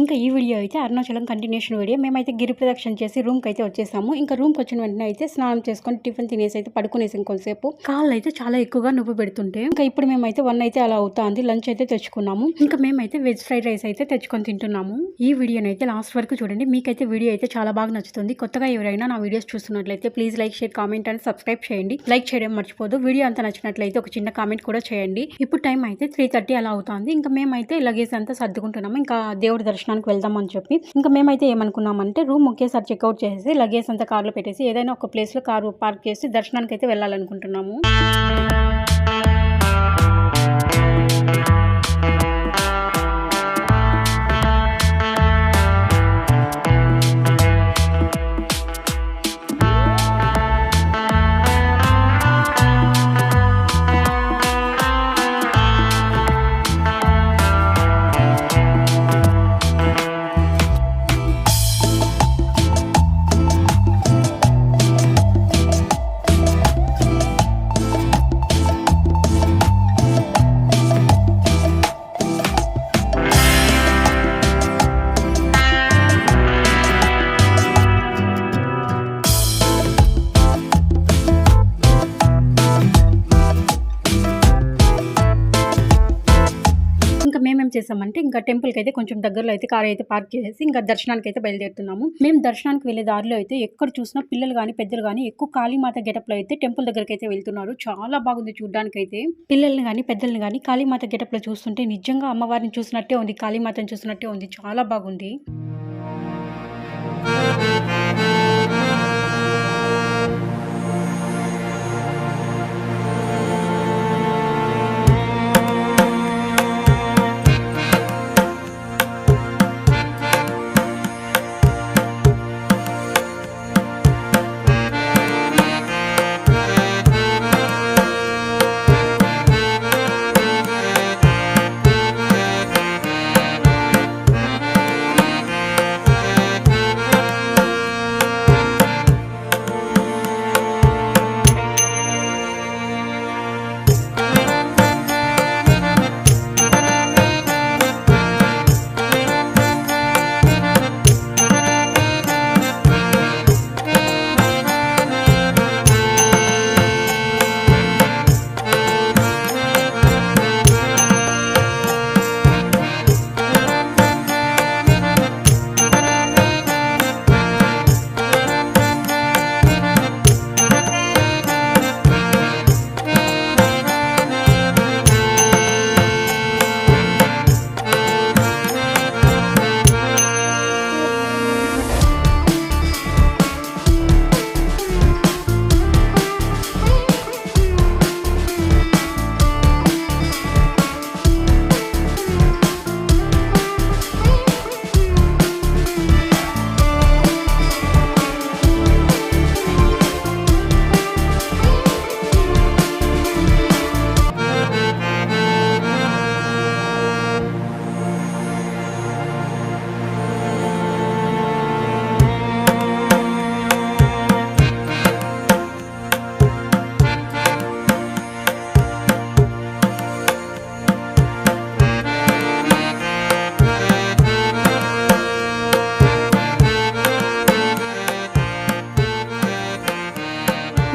ఇంకా ఈ వీడియో అయితే అరుణాచలం కంటిన్యూషన్ వీడియో. మేమైతే గిరి ప్రదక్షిణ చేసి రూమ్కి అయితే వచ్చేసాము. ఇంకా రూమ్కి వచ్చిన వెంటనే అయితే స్నానం చేసుకొని టిఫిన్ తినేసి అయితే పడుకునేసి కొంతసేపు కాళ్ళు అయితే చాలా ఎక్కువగా నొప్పి పెడుతుంటే ఇంకా ఇప్పుడు మేమైతే 1 అయితే అలా అవుతుంది. లంచ్ అయితే తెచ్చుకున్నాము. ఇంకా మేమైతే వెజ్ ఫ్రైడ్ రైస్ అయితే తెచ్చుకొని తింటున్నాము. ఈ వీడియోని అయితే లాస్ట్ వరకు చూడండి. మీకైతే వీడియో అయితే చాలా బాగా నచ్చుతుంది. కొత్తగా ఎవరైనా నా వీడియోస్ చూస్తున్నట్లయితే please like, share, comment and subscribe చేయండి. లైక్ చేయడం మర్చిపోదు. వీడియో అంతా నచ్చినట్లయితే ఒక చిన్న కామెంట్ కూడా చేయండి. ఇప్పుడు టైం అయితే 3:30 అలా అవుతుంది. ఇంకా మేమైతే లగేజ్ అంతా సర్దుకుంటున్నాము. ఇంకా దేవుడి దర్శనానికి వెళ్దామని చెప్పి ఇంకా మేమైతే ఏమనుకున్నామంటే రూమ్ ఒకేసారి చెక్అవుట్ చేసి లగేజ్ అంతా కార్లో పెట్టేసి ఏదైనా ఒక ప్లేస్ లో కారు పార్క్ చేసి దర్శనానికి అయితే వెళ్ళాలనుకుంటున్నాము. మేమేం చేసామంటే ఇంకా టెంపుల్కి అయితే కొంచెం దగ్గరలో అయితే కార్ అయితే పార్క్ చేసి ఇంకా దర్శనానికి అయితే బయలుదేరుతున్నాము. మేము దర్శనానికి వెళ్ళే దారిలో అయితే ఎక్కడ చూసినా పిల్లలు కానీ పెద్దలు కానీ ఎక్కువ కాళీమాత గెటప్ లో అయితే టెంపుల్ దగ్గరికి అయితే వెళ్తున్నారు. చాలా బాగుంది చూడడానికి అయితే. పిల్లల్ని కానీ పెద్దల్ని కానీ కాళీమాత గెటప్ లో చూస్తుంటే నిజంగా అమ్మవారిని చూసినట్టే ఉంది, కాళీమాతని చూసినట్టే ఉంది. చాలా బాగుంది.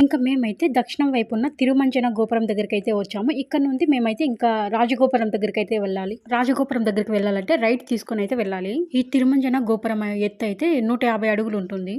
ఇంకా మేమైతే దక్షిణం వైపు ఉన్న తిరుమంజన గోపురం దగ్గరికి అయితే వచ్చాము. ఇక్కడ నుండి మేమైతే ఇంకా రాజగోపురం దగ్గరికి అయితే వెళ్ళాలి. రాజగోపురం దగ్గరికి వెళ్ళాలంటే రైట్ తీసుకొని అయితే వెళ్ళాలి. ఈ తిరుమంజన గోపురం ఎత్తు అయితే 150 అడుగులు ఉంటుంది.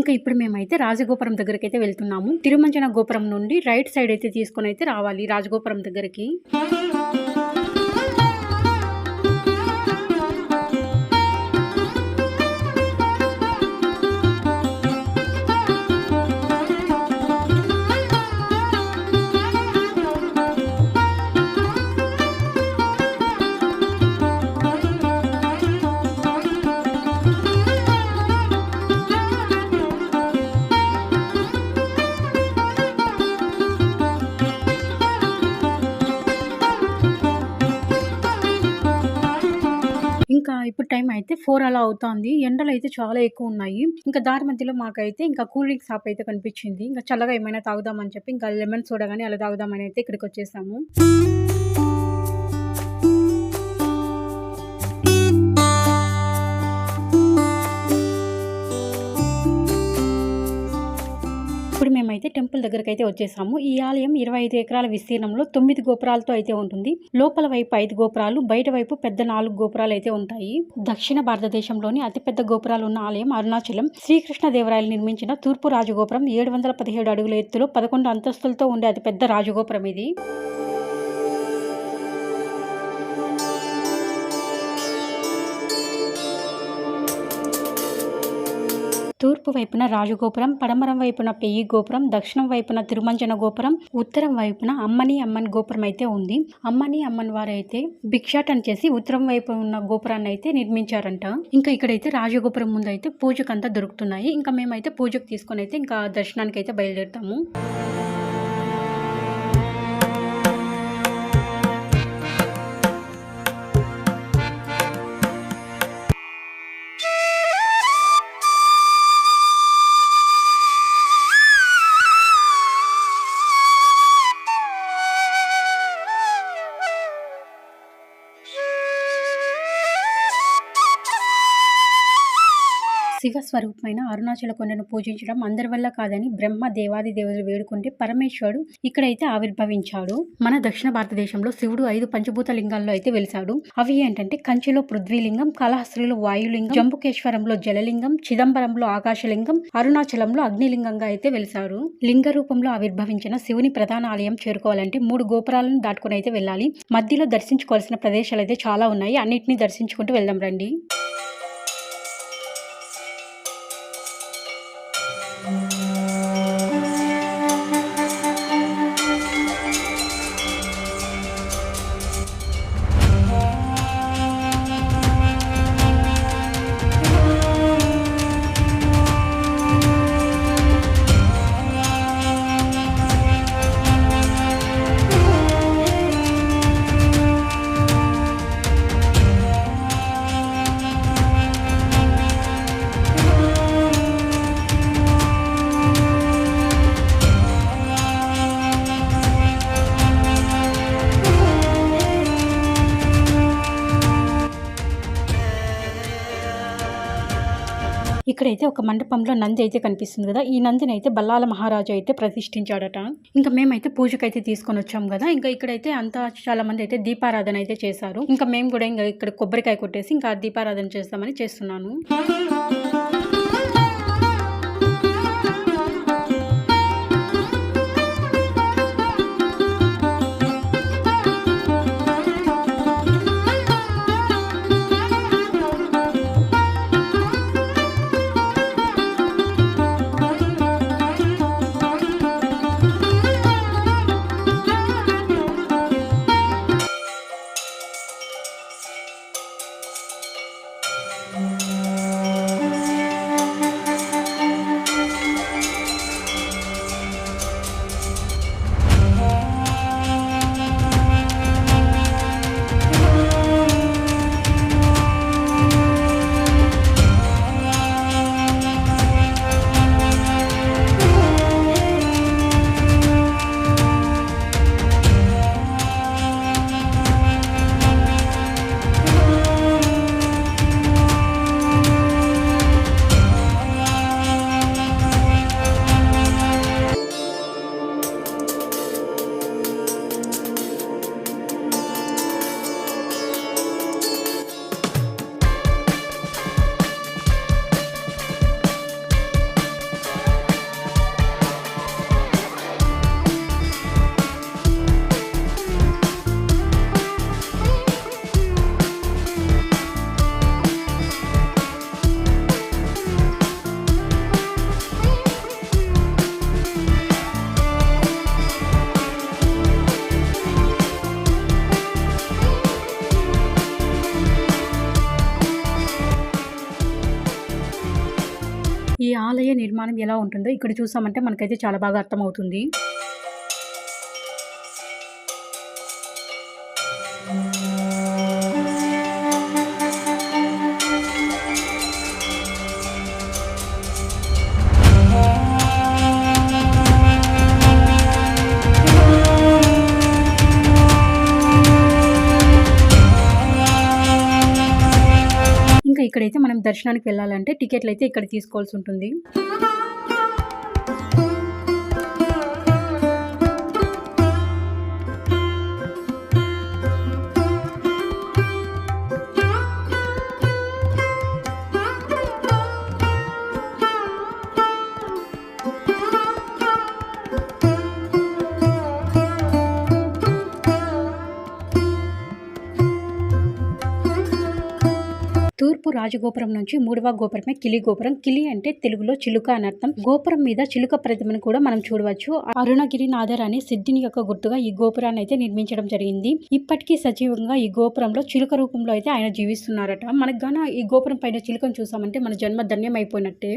ఇంకా ఇప్పుడు మేమైతే రాజగోపురం దగ్గరికి అయితే వెళ్తున్నాము. తిరుమంజన గోపురం నుండి రైట్ సైడ్ అయితే తీసుకొని అయితే రావాలి రాజగోపురం దగ్గరికి. అయితే 4 అలా అవుతాంది. ఎండలైతే చాలా ఎక్కువున్నాయి. ఇంకా దారి మధ్యలో మాకైతే ఇంకా కూల్ డ్రింక్ షాప్ అయితే కనిపించింది. ఇంకా చల్లగా ఏమైనా తాగుదామని చెప్పి ఇంకా లెమన్ సోడా గాని అలా తాగుదామని అయితే ఇక్కడికొచ్చేసాము. ఇప్పుడు మేమైతే టెంపుల్ దగ్గరకైతే వచ్చేసాము. ఈ ఆలయం 25 ఎకరాల విస్తీర్ణంలో 9 గోపురాలతో అయితే ఉంటుంది. లోపల వైపు 5 గోపురాలు, బయట వైపు పెద్ద 4 గోపురాలు అయితే ఉంటాయి. దక్షిణ భారతదేశంలోని అతిపెద్ద గోపురాలు ఉన్న ఆలయం అరుణాచలం. శ్రీకృష్ణదేవరాయలు నిర్మించిన తూర్పు రాజగోపురం 717 అడుగుల ఎత్తులో 11 అంతస్తులతో ఉండే అతిపెద్ద రాజగోపురం ఇది. తూర్పు వైపున రాజగోపురం, పడమరం వైపున పెయ్యి గోపురం, దక్షిణం వైపున తిరుమంజన గోపురం, ఉత్తరం వైపున అమ్మని గోపురం అయితే ఉంది. అమ్మని వారైతే భిక్షాటన చేసి ఉత్తరం వైపు ఉన్న గోపురాన్ని అయితే నిర్మించారంట. ఇంకా ఇక్కడైతే రాజగోపురం ముందు అయితే పూజకంతా దొరుకుతున్నాయి. ఇంకా మేమైతే పూజకు తీసుకొని అయితే ఇంకా దర్శనానికి అయితే బయలుదేరుతాము. శివస్వరూపమైన అరుణాచల కొండను పూజించడం అందరి వల్ల కాదని బ్రహ్మ దేవాది దేవులు వేడుకుంటే పరమేశ్వరుడు ఇక్కడైతే ఆవిర్భవించాడు. మన దక్షిణ భారతదేశంలో శివుడు 5 పంచభూత లింగాల్లో అయితే వెలిశాడు. అవి ఏంటంటే కంచిలో పృథ్వీలింగం, కాళహస్తిలో వాయులింగం, జంబుకేశ్వరంలో జలలింగం, చిదంబరంలో ఆకాశలింగం, అరుణాచలంలో అగ్నిలింగంగా అయితే వెలిశారు. లింగ రూపంలో ఆవిర్భవించిన శివుని ప్రధాన ఆలయం చేరుకోవాలంటే 3 గోపురాలను దాటుకుని అయితే వెళ్ళాలి. మధ్యలో దర్శించుకోవాల్సిన ప్రదేశాలు అయితే చాలా ఉన్నాయి. అన్నిటినీ దర్శించుకుంటూ వెళ్దాం రండి. ఇక్కడైతే ఒక మండపంలో నంది అయితే కనిపిస్తుంది కదా. ఈ నందిని అయితే బల్లాల మహారాజు అయితే ప్రతిష్ఠించాడట. ఇంకా మేమైతే పూజకైతే తీసుకొని వచ్చాం కదా. ఇంకా ఇక్కడైతే అంతా చాలా మంది అయితే దీపారాధన అయితే చేశారు. ఇంకా మేము కూడా ఇంకా ఇక్కడ కొబ్బరికాయ కొట్టేసి ఇంకా దీపారాధన చేస్తామని చేస్తున్నాను. ఈ ఆలయ నిర్మాణం ఎలా ఉంటుందో ఇక్కడ చూసామంటే మనకైతే చాలా బాగా అర్థమవుతుంది. మనం దర్శనానికి వెళ్ళాలంటే టికెట్లు అయితే ఇక్కడ తీసుకోవాల్సి ఉంటుంది. తూర్పు రాజగోపురం నుంచి 3వ గోపురమే కిలి గోపురం. కిలి అంటే తెలుగులో చిలుక అని అర్థం. గోపురం మీద చిలుక ప్రతిమను కూడా మనం చూడవచ్చు. అరుణగిరి నాథర్ అనే సిద్ధిని యొక్క గుర్తుగా ఈ గోపురాన్ని అయితే నిర్మించడం జరిగింది. ఇప్పటికీ సజీవంగా ఈ గోపురంలో చిలుక రూపంలో అయితే ఆయన జీవిస్తున్నారట. మనకు గాన ఈ గోపురం పైన చిలుకను చూసామంటే మన జన్మ ధన్యం అయిపోయినట్టే.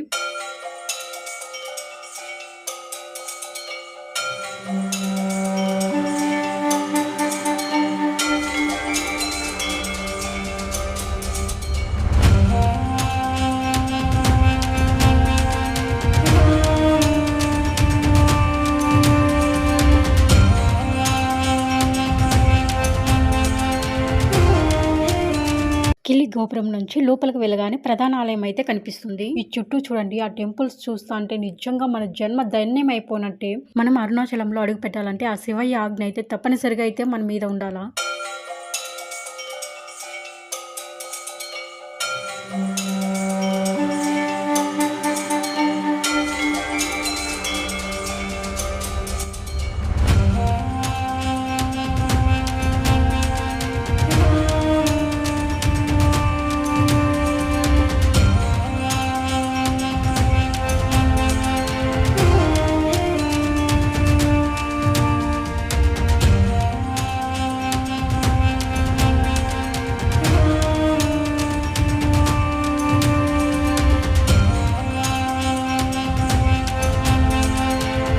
కిలి గోపురం నుంచి లోపలికి వెళ్ళగానే ప్రధాన ఆలయం అయితే కనిపిస్తుంది. ఈ చుట్టూ చూడండి, ఆ టెంపుల్స్ చూస్తా అంటే నిజంగా మన జన్మ ధన్యం అయిపోయినట్టే. మనం అరుణాచలంలో అడుగు పెట్టాలంటే ఆ శివయ్య ఆజ్ఞ అయితే తప్పనిసరిగా అయితే మన మీద ఉండాలా.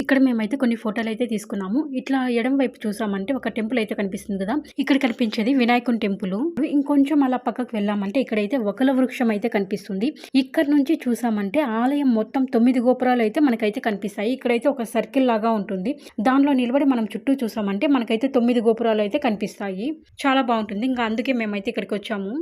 ఇక్కడ మేమైతే కొన్ని ఫోటోలు అయితే తీసుకున్నాము. ఇట్లా ఎడం వైపు చూసామంటే ఒక టెంపుల్ అయితే కనిపిస్తుంది కదా, ఇక్కడ కనిపించేది వినాయకుని టెంపుల్. ఇంకొంచెం అలా పక్కకు వెళ్ళామంటే ఇక్కడైతే ఒకల వృక్షం అయితే కనిపిస్తుంది. ఇక్కడ నుంచి చూసామంటే ఆలయం మొత్తం 9 గోపురాలు అయితే మనకైతే కనిపిస్తాయి. ఇక్కడైతే ఒక సర్కిల్ లాగా ఉంటుంది. దానిలో నిలబడి మనం చుట్టూ చూసామంటే మనకైతే 9 గోపురాలు అయితే కనిపిస్తాయి. చాలా బాగుంటుంది. ఇంకా అందుకే మేమైతే ఇక్కడికి వచ్చాము.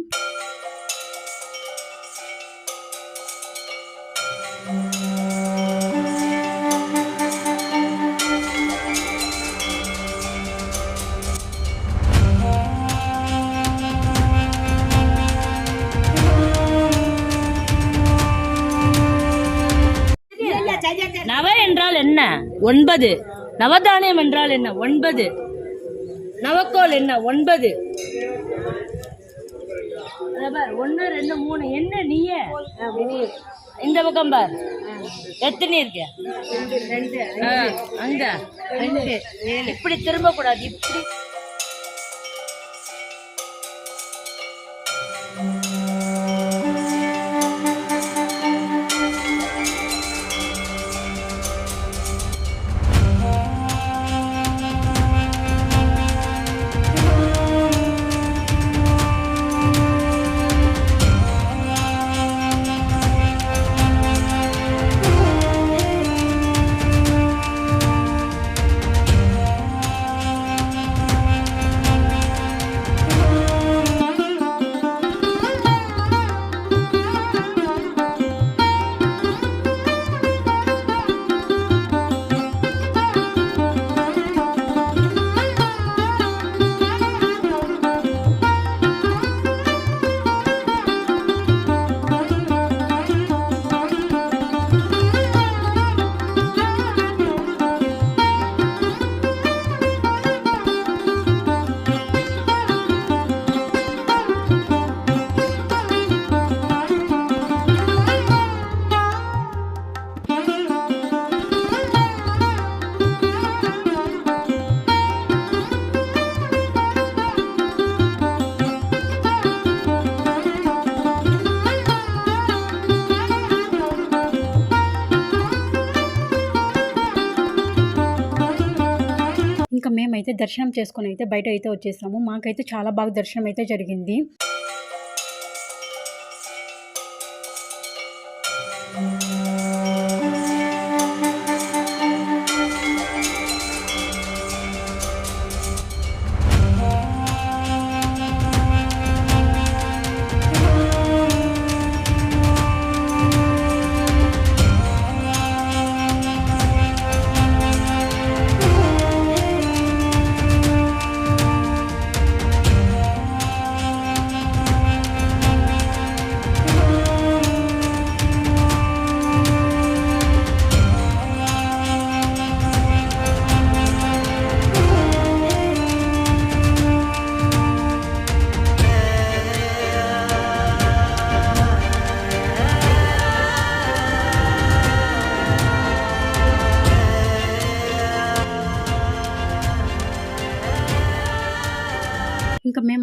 நவ என்றால் என்ன? 9. நவதானியம் என்றால் என்ன? 9. நவக்கோல் என்ன? 9. 1 2 3 என்ன நீயே இந்த பக்கம் பார், எத்தனை இருக்கு? 2 அங்க 2. இப்படி திரும்ப கூடாது, இப்படி. ఇంకా మేమైతే దర్శనం చేసుకొని అయితే బయట అయితే వచ్చేసాము. మాకైతే చాలా బాగా దర్శనం అయితే జరిగింది.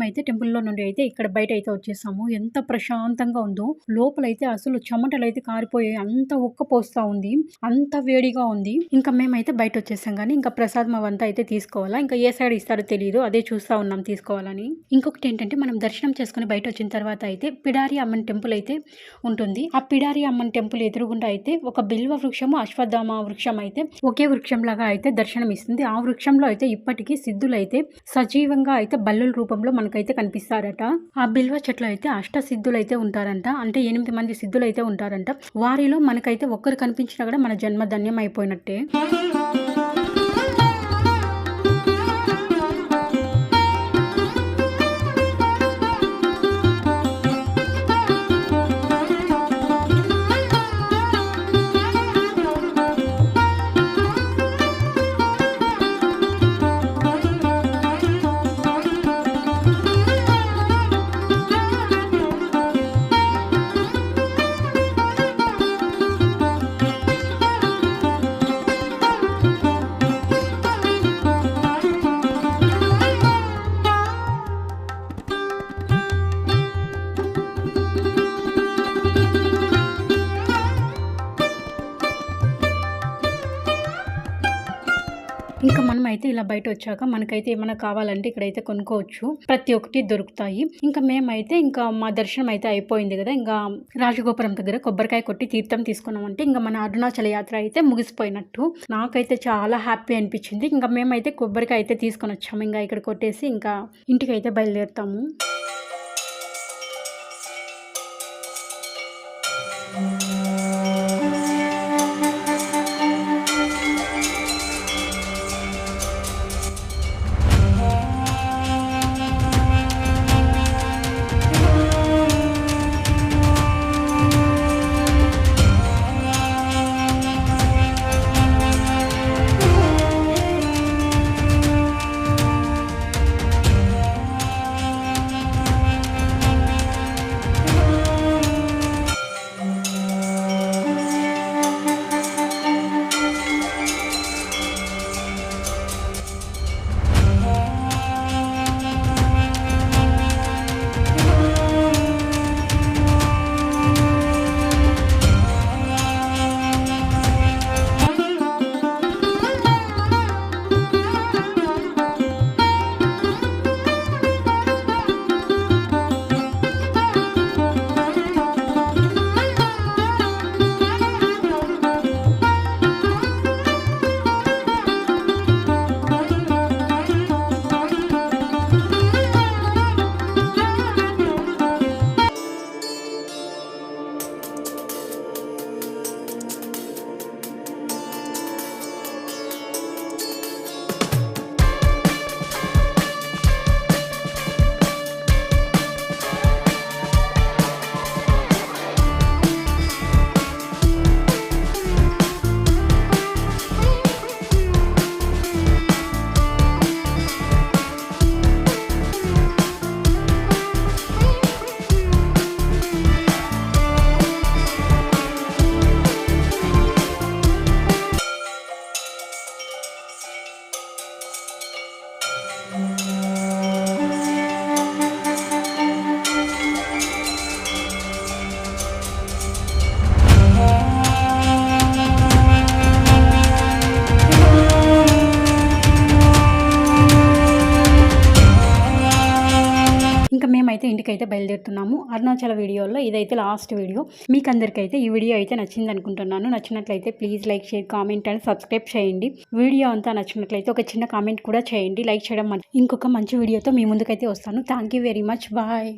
మేమైతే టెంపుల్‌లో నుండి అయితే ఇక్కడ బయట అయితే వచ్చేసాము. ఎంత ప్రశాంతంగా ఉందో. లోపలైతే అసలు చెమటలైతే కారిపోయాయి. అంత ఉక్కపోస్తా ఉంది. అంత వేడిగా ఉంది. ఇంకా మేమైతే బయట వచ్చేసాం గానీ, ఇంకా ప్రసాదం అవంతా అయితే తీసుకోవాలా. ఇంకా ఏ సైడ్ ఇస్తారో తెలీదు. అదే చూస్తా ఉన్నాం తీసుకోవాలని. ఇంకొకటి ఏంటంటే మనం దర్శనం చేసుకొని బయట వచ్చిన తర్వాత అయితే పిడారి అమ్మన్ టెంపుల్ అయితే ఉంటుంది. ఆ పిడారి అమ్మన్ టెంపుల్ ఎదురుగుండా అయితే ఒక బిల్వ వృక్షము, అశ్వత్థామ వృక్షం అయితే ఒకే వృక్షం లాగా అయితే దర్శనం ఇస్తుంది. ఆ వృక్షంలో అయితే ఇప్పటికీ సిద్ధులైతే సజీవంగా అయితే బల్లుల రూపంలో మనకైతే కనిపిస్తారట. ఆ బిల్వ చెట్లు అయితే అష్ట సిద్ధులు అయితే ఉంటారంట. అంటే 8 మంది సిద్ధులు అయితే ఉంటారంట. వారిలో మనకైతే ఒక్కరు కనిపించినా కూడా మన జన్మ ధన్యం అయిపోయినట్టే. ఇంకా మనమైతే ఇలా బయట వచ్చాక మనకైతే ఏమైనా కావాలంటే ఇక్కడైతే కొనుక్కోవచ్చు. ప్రతి ఒక్కటి దొరుకుతాయి. ఇంకా మేమైతే ఇంకా మా దర్శనం అయితే అయిపోయింది కదా. ఇంకా రాజగోపురం దగ్గర కొబ్బరికాయ కొట్టి తీర్థం తీసుకున్నామంటే ఇంకా మన అరుణాచల యాత్ర అయితే ముగిసిపోయినట్టు. నాకైతే చాలా హ్యాపీ అనిపించింది. ఇంకా మేమైతే కొబ్బరికాయ అయితే తీసుకొని వచ్చాము. ఇంకా ఇక్కడ కొట్టేసి ఇంకా ఇంటికి అయితే బయలుదేరుతాము. మేమైతే ఇంటికైతే బయలుదేరుతున్నాము. అరుణాచల వీడియోలో ఇదైతే లాస్ట్ వీడియో. మీకు అందరికైతే ఈ వీడియో అయితే నచ్చింది అనుకుంటున్నాను. నచ్చినట్లయితే please like, share, comment and subscribe చేయండి. వీడియో అంతా నచ్చినట్లయితే ఒక చిన్న కామెంట్ కూడా చేయండి. లైక్ చేయడం ఇంకొక మంచి వీడియోతో మీ ముందుకైతే వస్తాను. Thank you very much. Bye.